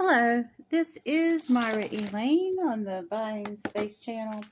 Hello, this is Myra Elaine on the Buying Space channel.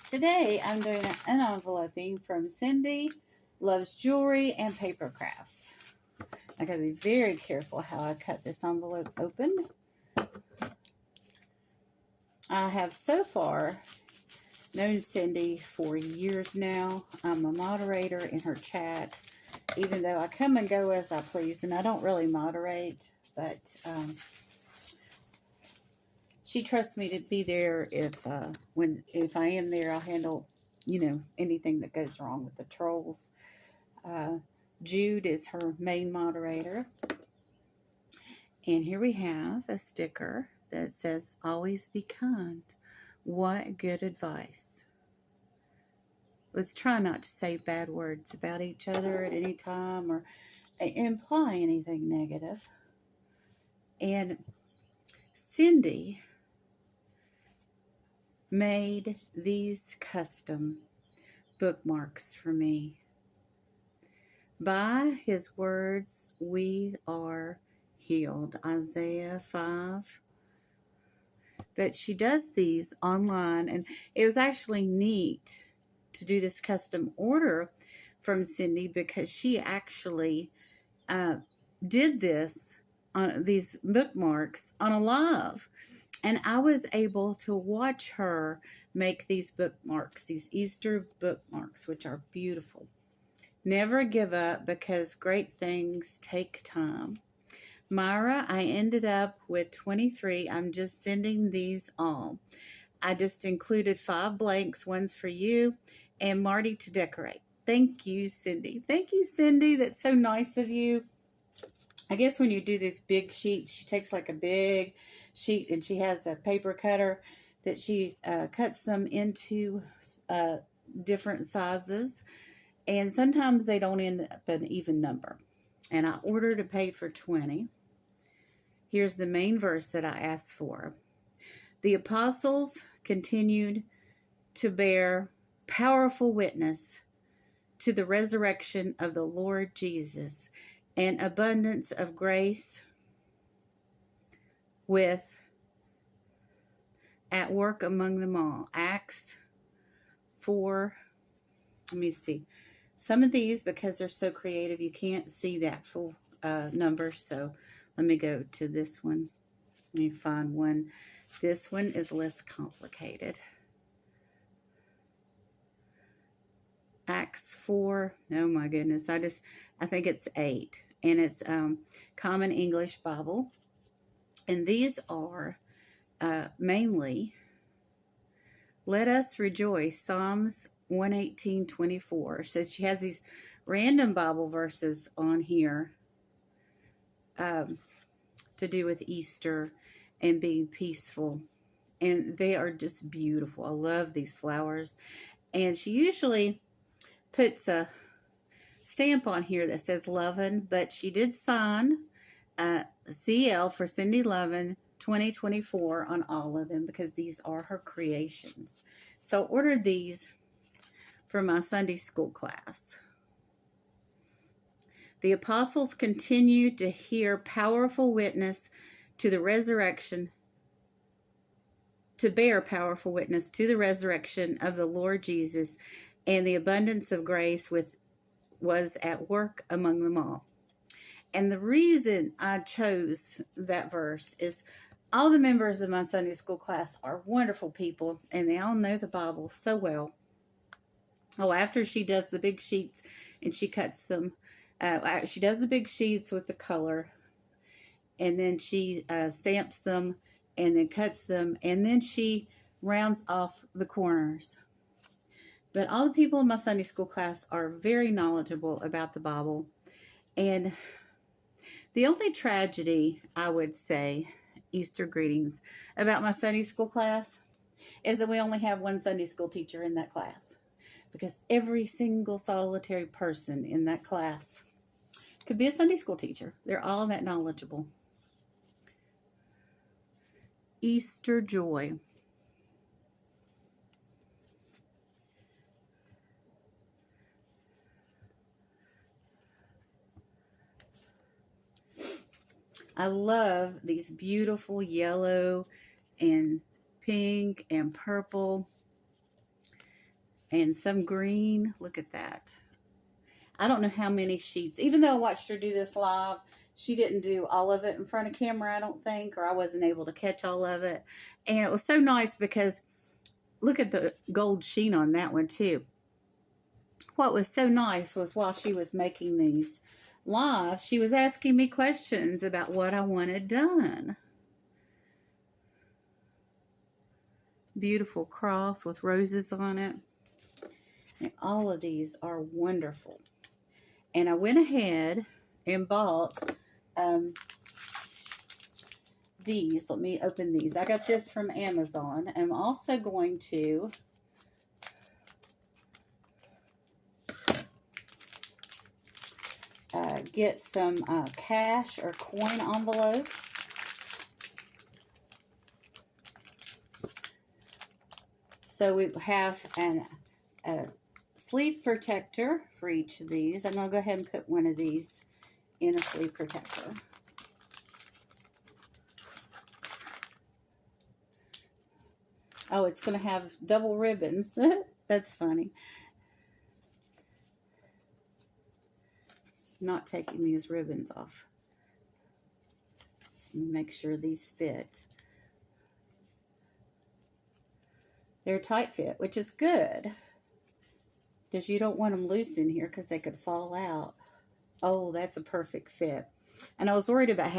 Today I'm doing an unenveloping from Cindy Loves Jewelry and Paper Crafts. I gotta be very careful how I cut this envelope open. I have so far known Cindy for years now. I'm a moderator in her chat, even though I come and go as I please, and I don't really moderate, but she trusts me to be there if I am there. I'll handle, anything that goes wrong with the trolls. Jude is her main moderator. And here we have a sticker that says, "Always be kind. What good advice." Let's try not to say bad words about each other at any time or imply anything negative. And Cindy made these custom bookmarks for me. By his words, we are healed. Isaiah 5. But she does these online, and it was actually neat to do this custom order from Cindy because she actually did this on these bookmarks on a live. And I was able to watch her make these bookmarks, these Easter bookmarks, which are beautiful. Never give up because great things take time. Myra, I ended up with 23. I'm just sending these all. I just included 5 blanks. One's for you and Marty to decorate. Thank you, Cindy. Thank you, Cindy. That's so nice of you. I guess when you do these big sheets, she takes like a big sheet and she has a paper cutter that she cuts them into different sizes. And sometimes they don't end up an even number. And I ordered and paid for 20. Here's the main verse that I asked for. The apostles continued to bear powerful witness to the resurrection of the Lord Jesus and abundance of grace with at work among them all. Acts 4. Let me see. Some of these, because they're so creative, you can't see the actual number. So let me go to this one. Let me find one. This one is less complicated. Acts 4. Oh my goodness. I think it's 8. And it's Common English Bible. And these are mainly, let us rejoice. Psalms 118:24 says she has these random Bible verses on here to do with Easter and being peaceful. And they are just beautiful. I love these flowers. And she usually puts a stamp on here that says Lovin', but she did sign CL for Cindy Lovin' 2024 on all of them because these are her creations. So I ordered these for my Sunday school class. The apostles continued to hear powerful witness to the resurrection, to bear powerful witness to the resurrection of the Lord Jesus, and the abundance of grace was at work among them all. And the reason I chose that verse is all the members of my Sunday school class are wonderful people, and they all know the Bible so well. Oh, after she does the big sheets and she cuts them, she does the big sheets with the color, and then she stamps them and then cuts them, and then she rounds off the corners. But all the people in my Sunday school class are very knowledgeable about the Bible. And the only tragedy, I would say, Easter greetings, about my Sunday school class is that we only have one Sunday school teacher in that class. Because every single solitary person in that class could be a Sunday school teacher. They're all that knowledgeable. Easter joy. I love these beautiful yellow and pink and purple and some green. Look at that. I don't know how many sheets. Even though I watched her do this live, she didn't do all of it in front of camera, I don't think, or I wasn't able to catch all of it. And it was so nice because look at the gold sheen on that one too. What was so nice was while she was making these live, she was asking me questions about what I wanted done. Beautiful cross with roses on it. And all of these are wonderful. And I went ahead and bought these. Let me open these. I got this from Amazon. I'm also going to get some cash or coin envelopes. So we have a sleeve protector for each of these. I'm going to go ahead and put one of these in a sleeve protector. Oh, it's going to have double ribbons. That's funny. Not taking these ribbons off. Make sure these fit. They're tight fit, which is good because you don't want them loose in here because they could fall out. Oh, that's a perfect fit. And I was worried about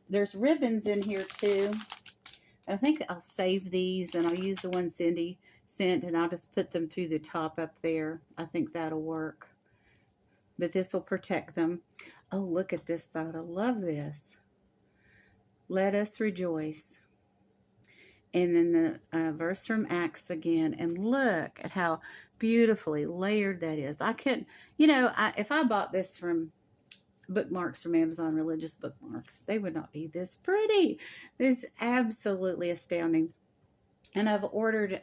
there's ribbons in here too. I think I'll save these and I'll use the one Cindy sent and I'll just put them through the top up there. I think that'll work. But this will protect them. Oh, look at this side. I love this. Let us rejoice. And then the verse from Acts again. And look at how beautifully layered that is. I couldn't, if I bought this from bookmarks from Amazon, religious bookmarks, they would not be this pretty. This is absolutely astounding. And I've ordered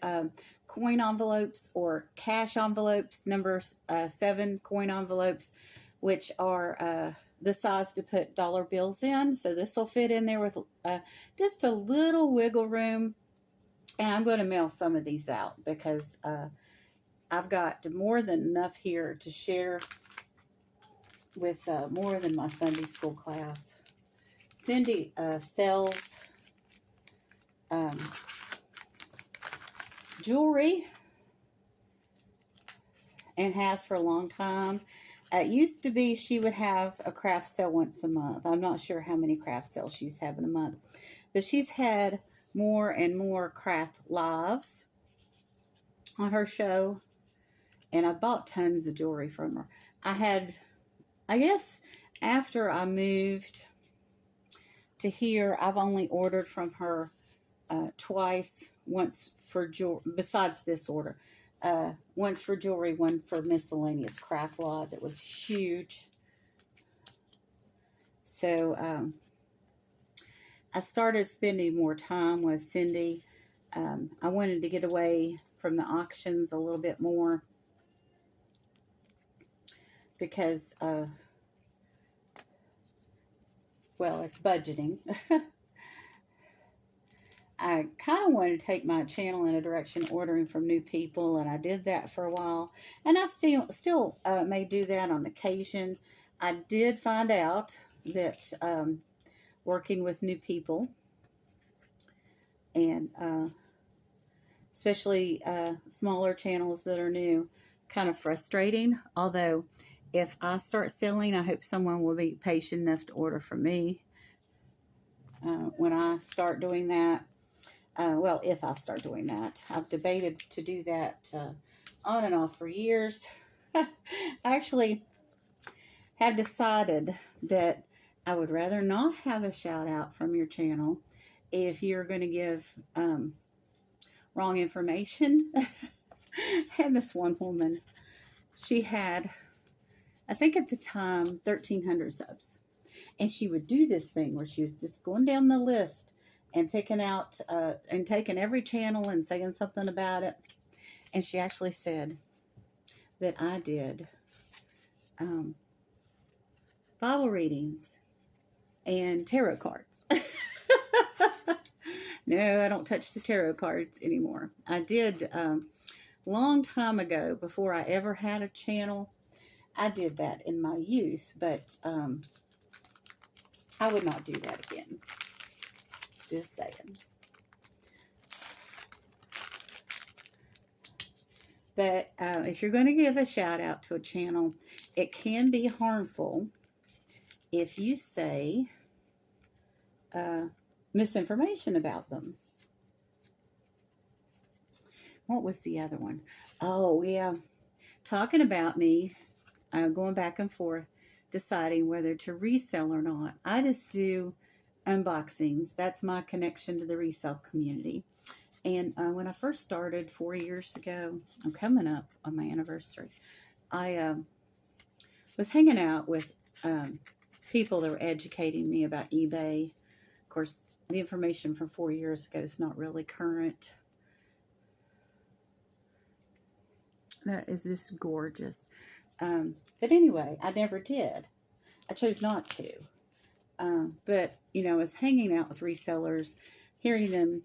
coin envelopes or cash envelopes, number 7 coin envelopes, which are the size to put dollar bills in. So this will fit in there with just a little wiggle room. And I'm going to mail some of these out because I've got more than enough here to share with more than my Sunday school class. Cindy sells jewelry and has for a long time. It used to be she would have a craft sale once a month. I'm not sure how many craft sales she's having a month, but she's had more and more craft lives on her show, and I bought tons of jewelry from her. I guess after I moved to here, I've only ordered from her twice, once for jewelry, besides this order. Once for jewelry, one for miscellaneous craft lot that was huge. So I started spending more time with Cindy. I wanted to get away from the auctions a little bit more because, well, it's budgeting. I kind of wanted to take my channel in a direction ordering from new people, and I did that for a while. And I still may do that on occasion. I did find out that working with new people, and especially smaller channels that are new, kind of frustrating. Although, if I start selling, I hope someone will be patient enough to order from me when I start doing that. Well, if I start doing that. I've debated to do that on and off for years. I actually have decided that I would rather not have a shout out from your channel if you're going to give wrong information. And this one woman, she had, I think at the time, 1,300 subs. And she would do this thing where she was just going down the list and picking out and taking every channel and saying something about it. And she actually said that I did Bible readings. and tarot cards. No, I don't touch the tarot cards anymore. I did long time ago, before I ever had a channel. I did that in my youth, but I would not do that again. Just saying. But if you're going to give a shout out to a channel, it can be harmful if you say misinformation about them. What was the other one? Oh, yeah. Talking about me, going back and forth, deciding whether to resell or not. I just do unboxings. That's my connection to the resale community. And when I first started 4 years ago, I'm coming up on my anniversary, I was hanging out with people that were educating me about eBay. Of course, the information from 4 years ago is not really current. That is just gorgeous. But anyway, I never did. I chose not to. But, you know, I was hanging out with resellers, hearing them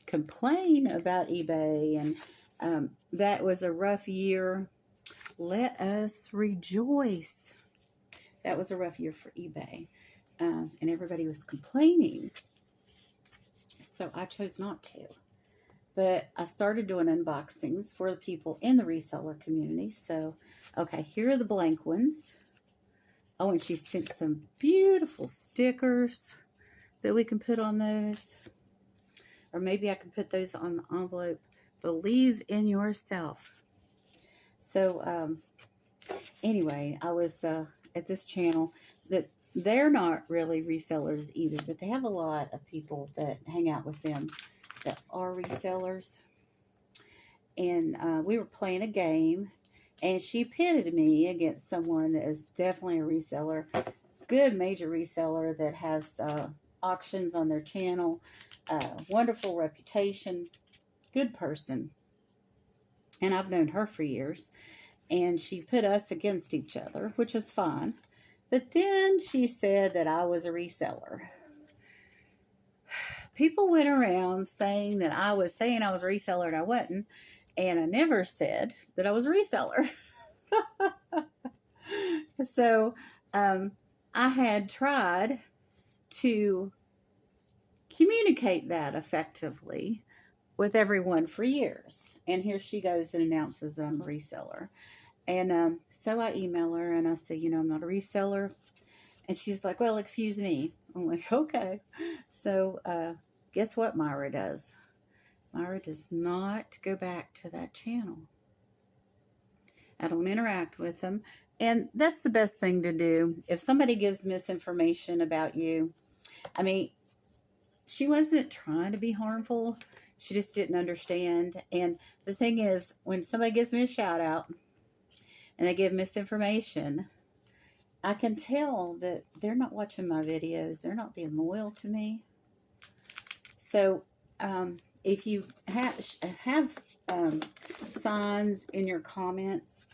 complain about eBay, and that was a rough year. Let us rejoice. That was a rough year for eBay, and everybody was complaining. So I chose not to. But I started doing unboxings for the people in the reseller community. So, okay, here are the blank ones. Oh, and she sent some beautiful stickers that we can put on those. Or maybe I can put those on the envelope. Believe in yourself. So, anyway, I was at this channel that they're not really resellers either, but they have a lot of people that hang out with them that are resellers. And we were playing a game, and she pitted me against someone that is definitely a reseller, good major reseller that has auctions on their channel, wonderful reputation, good person. And I've known her for years. And she put us against each other, which was fine. But then she said that I was a reseller. People went around saying that I was saying I was a reseller and I wasn't. And I never said that I was a reseller. So I had tried to communicate that effectively with everyone for years. And here she goes and announces that I'm a reseller. And so I email her and I say, you know, I'm not a reseller. And she's like, well, excuse me. I'm like, okay. So guess what Myra does? Myra does not go back to that channel. I don't interact with them. And that's the best thing to do. If somebody gives misinformation about you, I mean, she wasn't trying to be harmful. She just didn't understand. And the thing is, when somebody gives me a shout out and they give misinformation, I can tell that they're not watching my videos. They're not being loyal to me. So if you have signs in your comments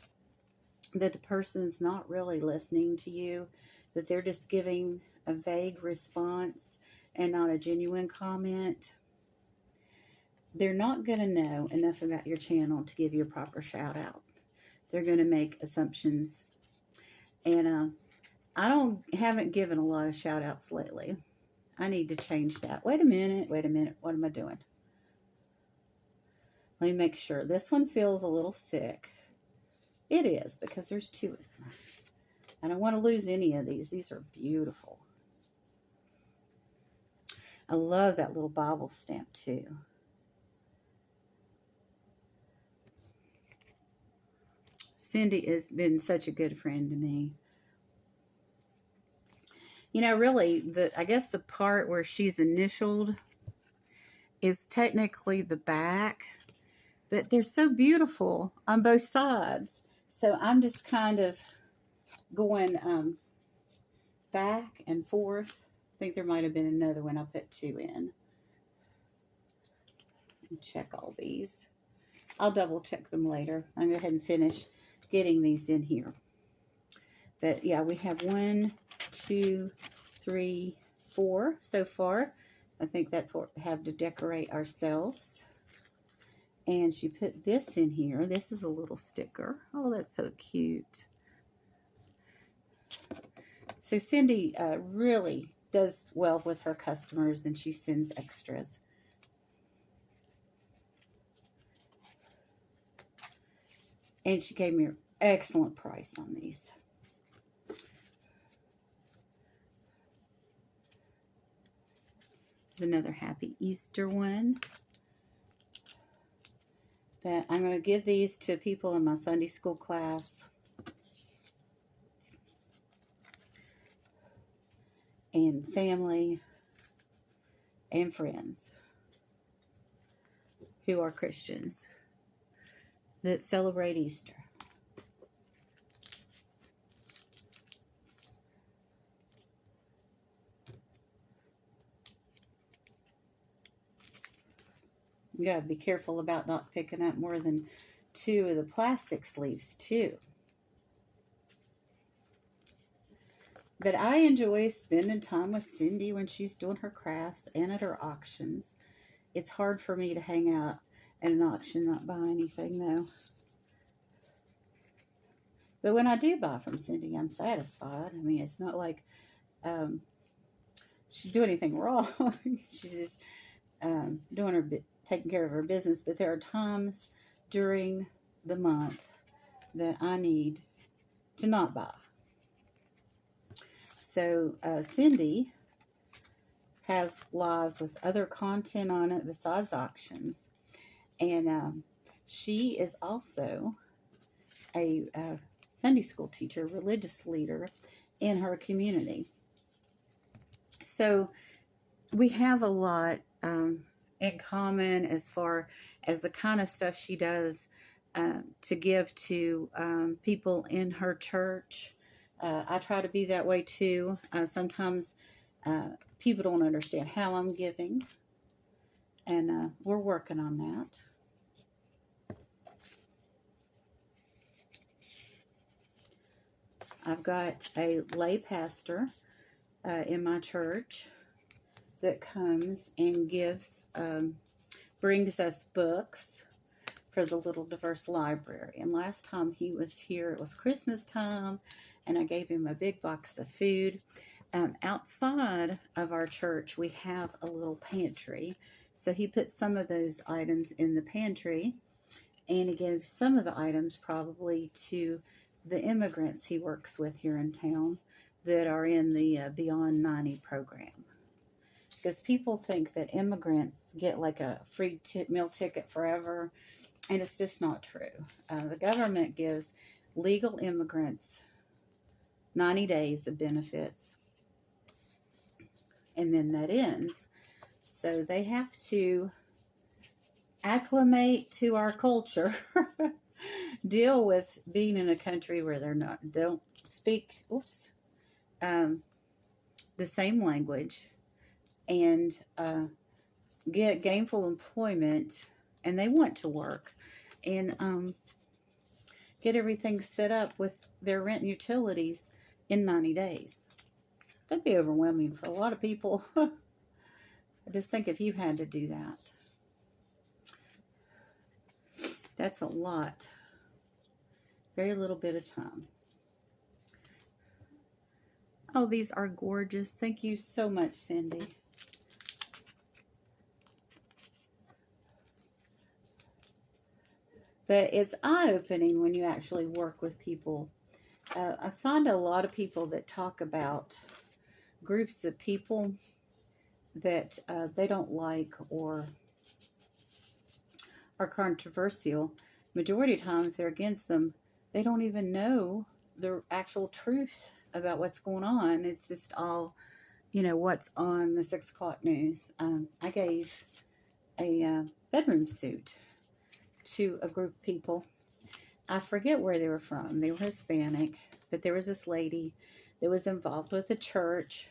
that the person's not really listening to you, that they're just giving a vague response and not a genuine comment, they're not going to know enough about your channel to give you a proper shout out. They're going to make assumptions. And I haven't given a lot of shout outs lately. I need to change that. Wait a minute. What am I doing? Let me make sure. This one feels a little thick. It is, because there's two of them. I don't want to lose any of these. These are beautiful. I love that little Bible stamp too. Cindy has been such a good friend to me. You know, really, I guess the part where she's initialed is technically the back, but they're so beautiful on both sides. So I'm just kind of going back and forth. I think there might have been another one. I'll put two in. Check all these. I'll double check them later. I'll go ahead and finish getting these in here. But yeah, we have 1, 2, 3, 4 so far. I think that's what we have to decorate ourselves. And she put this in here. This is a little sticker. Oh, that's so cute. So Cindy really does well with her customers, and she sends extras. And she gave me an excellent price on these. There's another Happy Easter one. But I'm going to give these to people in my Sunday school class. And family and friends who are Christians that celebrate Easter. You gotta be careful about not picking up more than 2 of the plastic sleeves too. But I enjoy spending time with Cindy when she's doing her crafts and at her auctions. It's hard for me to hang out at an auction, not buy anything though. But when I do buy from Cindy, I'm satisfied. I mean, it's not like she's doing anything wrong. She's just doing her taking care of her business. But there are times during the month that I need to not buy. So Cindy has lives with other content on it besides auctions. And she is also a Sunday school teacher, religious leader in her community. So we have a lot in common as far as the kind of stuff she does to give to people in her church. I try to be that way too. Sometimes people don't understand how I'm giving, and we're working on that. I've got a lay pastor in my church that comes and brings us books for the Little Diverse Library. And last time he was here, it was Christmas time, and I gave him a big box of food. Outside of our church, we have a little pantry. So he put some of those items in the pantry, and he gave some of the items probably to the immigrants he works with here in town that are in the Beyond 90 program. Because people think that immigrants get like a free meal ticket forever, and it's just not true. The government gives legal immigrants 90 days of benefits, and then that ends. So they have to acclimate to our culture, deal with being in a country where don't speak the same language, and get gainful employment, and they want to work, and get everything set up with their rent and utilities in 90 days. That'd be overwhelming for a lot of people. I just think if you had to do that, that's a lot. Very little bit of time. Oh, these are gorgeous. Thank you so much, Cindy. But it's eye-opening when you actually work with people. I find a lot of people that talk about groups of people that they don't like or are controversial. Majority of time, if they're against them, they don't even know the actual truth about what's going on. It's just all, what's on the 6 o'clock news. I gave a bedroom suit to a group of people. I forget where they were from. They were Hispanic, but there was this lady that was involved with the church,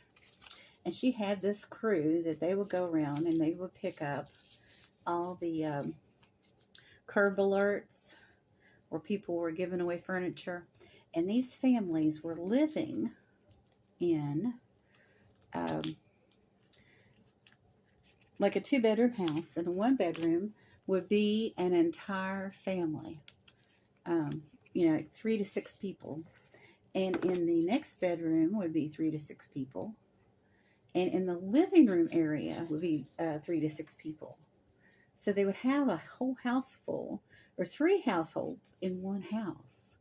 and she had this crew that they would go around and they would pick up all the curb alerts where people were giving away furniture, and these families were living in like a 2-bedroom house, and a 1-bedroom would be an entire family. You know, 3 to 6 people. And in the next bedroom would be 3 to 6 people. And in the living room area would be 3 to 6 people. So they would have a whole house full, or 3 households in one house.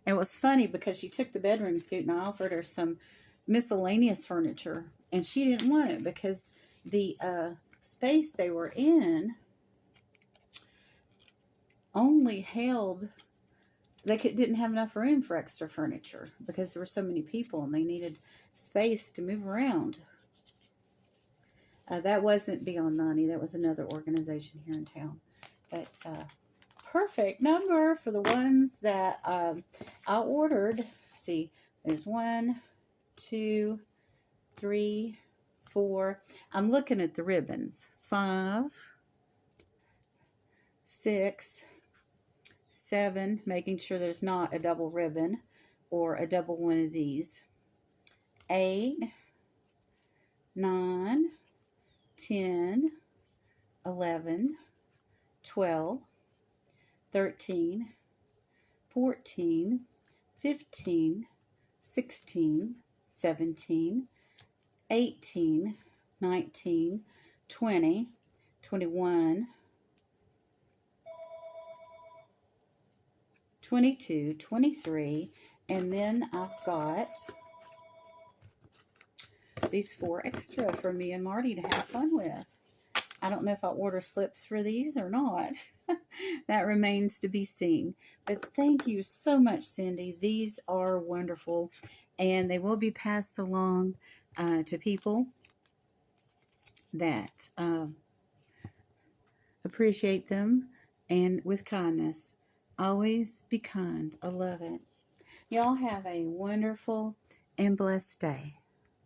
And it was funny because she took the bedroom suite and I offered her some miscellaneous furniture. And she didn't want it because the space they were in only held, didn't have enough room for extra furniture because there were so many people and they needed space to move around. That wasn't Beyond 90. That was another organization here in town. But perfect number for the ones that I ordered. Let's see, there's 1, 2, 3, 4. I'm looking at the ribbons. 5, 6, 7, making sure there's not a double ribbon or a double one of these. 8, 9, 10, 11, 12, 13, 14, 15, 16, 17, 18, 19, 20, 21, 22, 23, and then I've got these 4 extra for me and Marty to have fun with. I don't know if I'll order slips for these or not. That remains to be seen. But thank you so much, Cindy. These are wonderful, and they will be passed along to people that appreciate them, and with kindness. Always be kind. I love it. Y'all have a wonderful and blessed day.